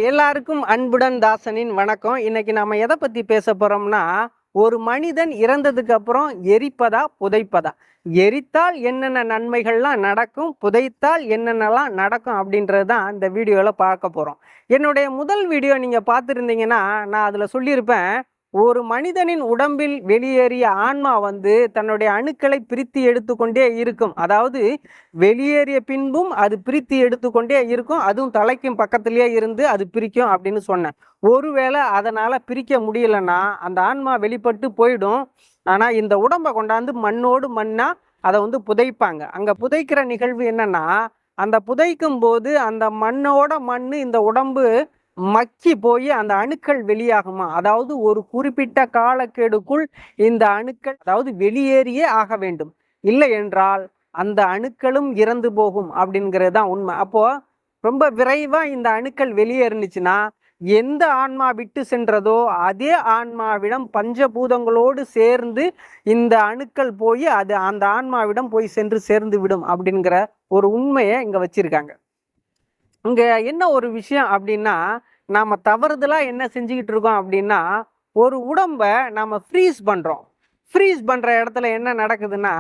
எல்லாருக்கும் அன்புடன் தாசனின் வணக்கம். இன்னைக்கு நாம எதை பத்தி பேச போறோம்னா, ஒரு மனிதன் இறந்ததுக்கு அப்புறம் எரிப்பதா, புதைப்பதா? எரித்தால் என்னென்ன நன்மைகள்லாம் நடக்கும், புதைத்தால் என்னென்னலாம் நடக்கும் அப்படின்றது தான் இந்த வீடியோல பார்க்க போறோம். என்னுடைய முதல் வீடியோ நீங்க பார்த்துருந்தீங்கன்னா, நான் அதுல சொல்லியிருப்பேன், ஒரு மனிதனின் உடம்பில் வெளியேறிய ஆன்மா வந்து தன்னுடைய அணுக்களை பிரித்து எடுத்துக்கொண்டே இருக்கும். அதாவது வெளியேறிய பின்பும் அது பிரித்து எடுத்துக்கொண்டே இருக்கும். அதுவும் தலைக்கும் பக்கத்திலேயே இருந்து அது பிரிக்கும் அப்படின்னு சொன்னேன். ஒருவேளை அதனால பிரிக்க முடியலன்னா அந்த ஆன்மா வெளிப்பட்டு போயிடும். ஆனா இந்த உடம்பை கொண்டாந்து மண்ணோடு மண்ணா அதை வந்து புதைப்பாங்க. அங்க புதைக்கிற நிகழ்வு என்னன்னா, அந்த புதைக்கும் போது அந்த மண்ணோட மண்ணு இந்த உடம்பு மக்கி போய் அந்த அணுக்கள் வெளியாகுமா, அதாவது ஒரு குறிப்பிட்ட காலக்கெடுக்குள் இந்த அணுக்கள் அதாவது வெளியேறியே ஆக வேண்டும். இல்லை என்றால் அந்த அணுக்களும் இறந்து போகும் அப்படிங்கிறது தான் உண்மை. அப்போ ரொம்ப விரைவா இந்த அணுக்கள் வெளியே இருந்துச்சுன்னா எந்த ஆன்மா விட்டு சென்றதோ அதே ஆன்மாவிடம் பஞ்சபூதங்களோடு சேர்ந்து இந்த அணுக்கள் போய் அது அந்த ஆன்மாவிடம் போய் சென்று சேர்ந்து விடும் அப்படிங்கிற ஒரு உண்மையை இங்க வச்சிருக்காங்க. இங்க என்ன ஒரு விஷயம் அப்படின்னா, நாம தவறுதலா என்ன செஞ்சுக்கிட்டு இருக்கோம் அப்படின்னா, ஒரு உடம்ப நாம ஃப்ரீஸ் பண்றோம். ஃப்ரீஸ் பண்ற இடத்துல என்ன நடக்குதுன்னா,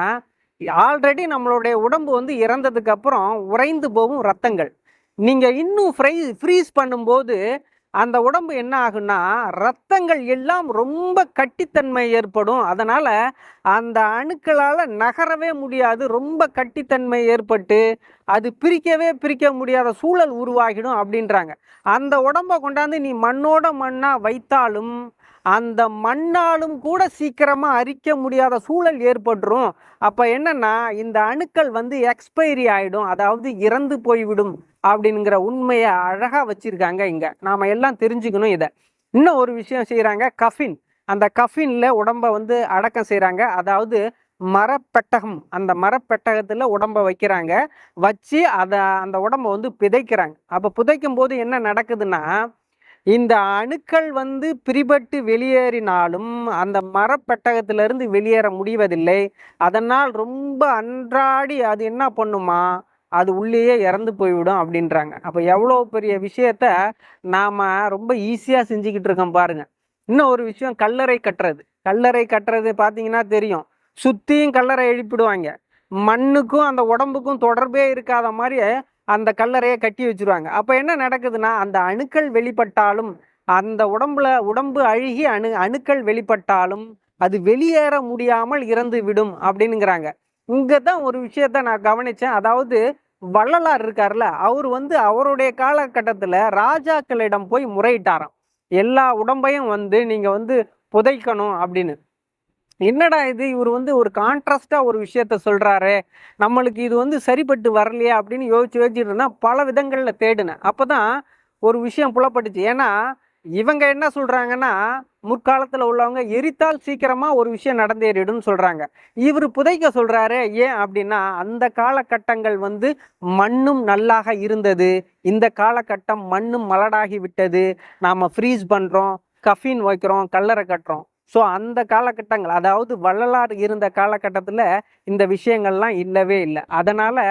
ஆல்ரெடி நம்மளுடைய உடம்பு வந்து இறந்ததுக்கு அப்புறம் உறைந்து போகும் ரத்தங்கள். நீங்க இன்னும் ஃப்ரீஸ் பண்ணும்போது அந்த உடம்பு என்ன ஆகுன்னா, ரத்தங்கள் எல்லாம் ரொம்ப கட்டித்தன்மை ஏற்படும். அதனால அந்த அணுக்களால நகரவே முடியாது. ரொம்ப கட்டித்தன்மை ஏற்பட்டு அது பிரிக்க முடியாத சூழல் உருவாகிடும் அப்படின்றாங்க. அந்த உடம்ப கொண்டாந்து நீ மண்ணோட மண்ணா வைத்தாலும் அந்த மண்ணாலும் கூட சீக்கிரமா அரிக்க முடியாத சூழல் ஏற்பட்டுரும். அப்ப என்னன்னா, இந்த அணுக்கள் வந்து எக்ஸ்பைரி ஆயிடும், அதாவது இறந்து போய்விடும் அப்படிங்கிற உண்மையை அழகா வச்சிருக்காங்க இங்க. நாம எல்லாம் தெரிஞ்சுக்கணும் இதை. இன்னும் ஒரு விஷயம் செய்யறாங்க, கஃபின். அந்த கஃபின்ல உடம்ப வந்து அடக்கம் செய்யறாங்க. அதாவது மரப்பெட்டகம், அந்த மரப்பெட்டகத்துல உடம்ப வைக்கிறாங்க. வச்சு அந்த உடம்ப வந்து புதைக்கிறாங்க. அப்ப புதைக்கும் போது என்ன நடக்குதுன்னா, இந்த அணுக்கள் வந்து பிரிபட்டு வெளியேறினாலும் அந்த மரப்பெட்டகத்திலிருந்து வெளியேற முடிவதில்லை. அதனால் ரொம்ப அன்றாடி அது என்ன பண்ணுமா, அது உள்ளேயே இறந்து போய்விடும் அப்படின்றாங்க. அப்போ எவ்வளோ பெரிய விஷயத்த நாம் ரொம்ப ஈஸியாக செஞ்சுக்கிட்டு இருக்கோம் பாருங்க. இன்னும் ஒரு விஷயம், கல்லறை கட்டுறது. கல்லறை கட்டுறது பார்த்தீங்கன்னா தெரியும். சுற்றியும் கல்லறை எழுப்பிடுவாங்க. மண்ணுக்கும் அந்த உடம்புக்கும் தொடர்பே இருக்காத மாதிரி அந்த கல்லறையை கட்டி வச்சிருவாங்க. அப்போ என்ன நடக்குதுன்னா, அந்த அணுக்கள் வெளிப்பட்டாலும் அந்த உடம்பு அழுகி அணுக்கள் வெளிப்பட்டாலும் அது வெளியேற முடியாமல் இறந்து விடும் அப்படின்னுங்கிறாங்க. இங்கே தான் ஒரு விஷயத்த நான் கவனித்தேன். அதாவது வள்ளலார் இருக்கார்ல, அவர் வந்து அவருடைய காலகட்டத்தில் ராஜாக்களிடம் போய் முறையிட்டாராம். எல்லா உடம்பையும் வந்து நீங்க வந்து புதைக்கணும் அப்படின்னு. என்னடா இது, இவர் வந்து ஒரு கான்ட்ராஸ்டா ஒரு விஷயத்த சொல்றாரு, நம்மளுக்கு இது வந்து சரிப்பட்டு வரலையா அப்படின்னு யோசிச்சுட்டு இருந்தா பல விதங்கள்ல தேடினேன். அப்பதான் ஒரு விஷயம் புலப்பட்டுச்சு. ஏன்னா இவங்க என்ன சொல்றாங்கன்னா, முற்காலத்துல உள்ளவங்க எரித்தால் சீக்கிரமா ஒரு விஷயம் நடந்தேறிடும்னு சொல்றாங்க. இவர் புதைக்க சொல்றாரு. ஏன் அப்படின்னா, அந்த காலகட்டங்கள் வந்து மண்ணும் நல்லாக இருந்தது, இந்த காலகட்டம் மண்ணும் மலடாகி விட்டது, நாம ஃப்ரீஸ் பண்றோம், கஃபின் வைக்கிறோம், கல்லறை கட்டுறோம். ஸோ அந்த காலகட்டங்கள், அதாவது வள்ளலார் இருந்த காலகட்டத்தில் இந்த விஷயங்கள்லாம் இல்லவே இல்லை. அதனால்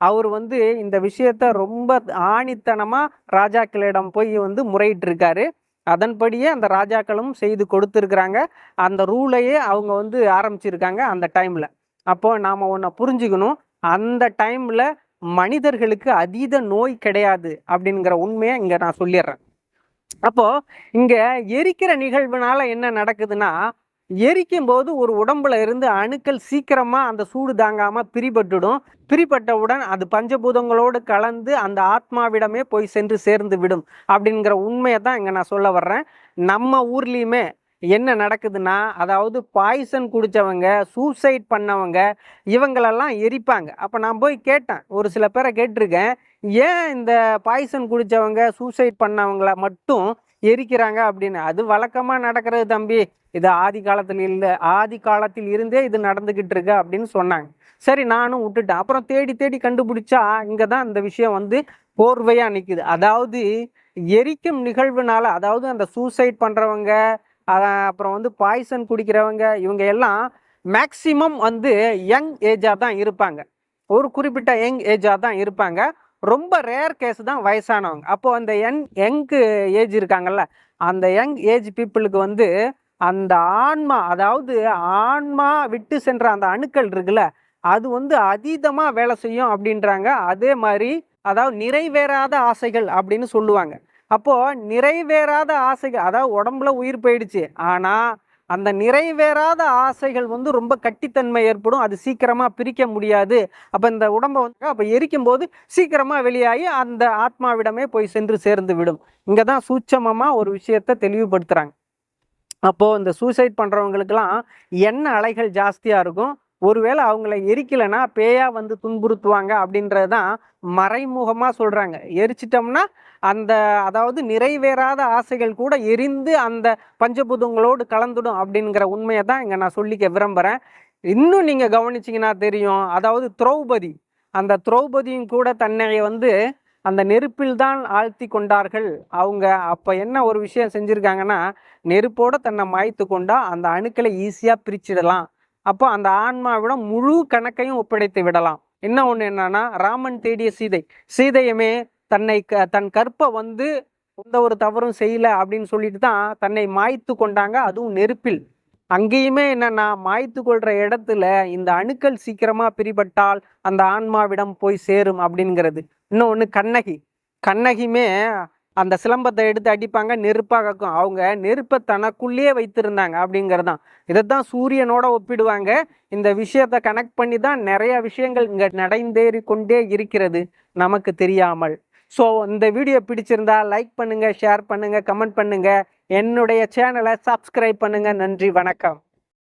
அவர் வந்து இந்த விஷயத்த ரொம்ப ஆணித்தனமாக ராஜாக்களிடம் போய் வந்து முறையிட்டிருக்காரு. அதன்படியே அந்த ராஜாக்களும் செய்து கொடுத்துருக்குறாங்க. அந்த ரூலையே அவங்க வந்து ஆரம்பிச்சிருக்காங்க அந்த டைமில். அப்போ நாம் ஒன்றை புரிஞ்சுக்கணும், அந்த டைமில் மனிதர்களுக்கு அதீத நோய் கிடையாது அப்படிங்கிற உண்மையை இங்கே நான் சொல்லிடுறேன். அப்போ இங்க எரிக்கிற நிகழ்வுனால என்ன நடக்குதுன்னா, எரிக்கும் போது ஒரு உடம்புல இருந்து அணுக்கள் சீக்கிரமா அந்த சூடு தாங்காம பிரிபட்டுடும். பிரிபட்டவுடன் அது பஞ்சபூதங்களோடு கலந்து அந்த ஆத்மாவிடமே போய் சென்று சேர்ந்து விடும் அப்படிங்கிற உண்மையை தான் இங்க நான் சொல்ல வர்றேன். நம்ம ஊர்லயுமே என்ன நடக்குதுன்னா, அதாவது பாய்சன் குடிச்சவங்க, சூசைட் பண்ணவங்க, இவங்களெல்லாம் எரிப்பாங்க. அப்ப நான் போய் கேட்டேன், ஒரு சில பேரை கேட்டிருக்கேன், ஏன் இந்த பாய்சன் குடிச்சவங்க, சூசைட் பண்ணவங்கள மட்டும் எரிக்கிறாங்க அப்படின்னு. அது வழக்கமா நடக்கிறது தம்பி, இது ஆதி காலத்தில் இருந்தே இது நடந்துகிட்டு இருக்கு அப்படின்னு சொன்னாங்க. சரி, நானும் விட்டுட்டேன். அப்புறம் தேடி தேடி கண்டுபிடிச்சா இங்கதான் இந்த விஷயம் வந்து கோர்வையா நிக்குது. அதாவது எரிக்கும் நிகழ்வுனால, அதாவது அந்த சூசைட் பண்றவங்க, அப்புறம் வந்து பாய்சன் குடிக்கிறவங்க, இவங்க எல்லாம் மேக்சிமம் வந்து யங் ஏஜா தான் இருப்பாங்க. ஒரு குறிப்பிட்ட யங் ஏஜா தான் இருப்பாங்க. ரொம்ப ரேர் கேஸ் தான் வயசானவங்க. அப்போ அந்த யங் ஏஜ் இருக்காங்கல்ல, அந்த யங் ஏஜ் பீப்புளுக்கு வந்து அந்த ஆன்மா, அதாவது ஆன்மா விட்டு சென்ற அந்த அணுக்கள் இருக்குல்ல, அது வந்து அதீதமா வேலை செய்யும் அப்படின்றாங்க. அதே மாதிரி அதாவது நிறைவேறாத ஆசைகள் அப்படின்னு சொல்லுவாங்க. அப்போ நிறைவேறாத ஆசைகள், அதாவது உடம்புல உயிர் போயிடுச்சு, ஆனா அந்த நிறைவேறாத ஆசைகள் வந்து ரொம்ப கட்டித்தன்மை ஏற்படும். அது சீக்கிரமா பிரிக்க முடியாது. அப்ப இந்த உடம்ப வந்து அப்ப எரிக்கும்போது சீக்கிரமா வெளியாகி அந்த ஆத்மாவிடமே போய் சென்று சேர்ந்து விடும். இங்க தான் சூட்சமமா ஒரு விஷயத்த தெளிவுபடுத்துறாங்க. அப்போ இந்த சூசைட் பண்றவங்களுக்கெல்லாம் எண்ண அலைகள் ஜாஸ்தியா இருக்கும். ஒருவேளை அவங்கள எரிக்கலைன்னா பேயா வந்து துன்புறுத்துவாங்க அப்படின்றது தான் மறைமுகமா சொல்றாங்க. எரிச்சிட்டோம்னா அந்த, அதாவது நிறைவேறாத ஆசைகள் கூட எரிந்து அந்த பஞ்சபூதங்களோடு கலந்துடும் அப்படிங்கிற உண்மையை தான் இங்க நான் சொல்லிக்க விரும்புறேன். இன்னும் நீங்க கவனிச்சீங்கன்னா தெரியும், அதாவது திரௌபதி, அந்த திரௌபதியும் கூட தன்னை வந்து அந்த நெருப்பில் தான் ஆழ்த்தி கொண்டார்கள். அவங்க அப்ப என்ன ஒரு விஷயம் செஞ்சிருக்காங்கன்னா, நெருப்போட தன்னை மாய்த்து கொண்டா அந்த அணுக்களை ஈஸியா பிரிச்சிடலாம். அப்போ அந்த ஆன்மாவிடம் முழு கணக்கையும் ஒப்படைத்து விடலாம். என்ன ஒண்ணு என்னன்னா, ராமன் தேடிய சீதை, சீதையுமே தன் கற்பை வந்து எந்த ஒரு தவறும் செய்யல அப்படின்னு சொல்லிட்டு தான் தன்னை மாய்த்து கொண்டாங்க, அதுவும் நெருப்பில். அங்கேயுமே என்னன்னா, மாய்த்து கொள்ற இடத்துல இந்த அணுக்கள் சீக்கிரமா பிரிபட்டால் அந்த ஆன்மாவிடம் போய் சேரும் அப்படிங்கிறது. இன்னொன்னு கண்ணகி, கண்ணகியுமே அந்த சிலம்பத்தை எடுத்து அடிப்பாங்க, நெருப்பா கக்கும். அவங்க நெருப்பை தனக்குள்ளேயே வைத்திருந்தாங்க அப்படிங்கிறது தான். இதைத்தான் சூரியனோட ஒப்பிடுவாங்க. இந்த விஷயத்தை கனெக்ட் பண்ணி தான் நிறைய விஷயங்கள் இங்க நடந்தேறி கொண்டே இருக்கிறது நமக்கு தெரியாமல். ஸோ இந்த வீடியோ பிடிச்சிருந்தா லைக் பண்ணுங்க, ஷேர் பண்ணுங்க, கமெண்ட் பண்ணுங்க. என்னுடைய சேனலை சப்ஸ்கிரைப் பண்ணுங்க. நன்றி, வணக்கம்.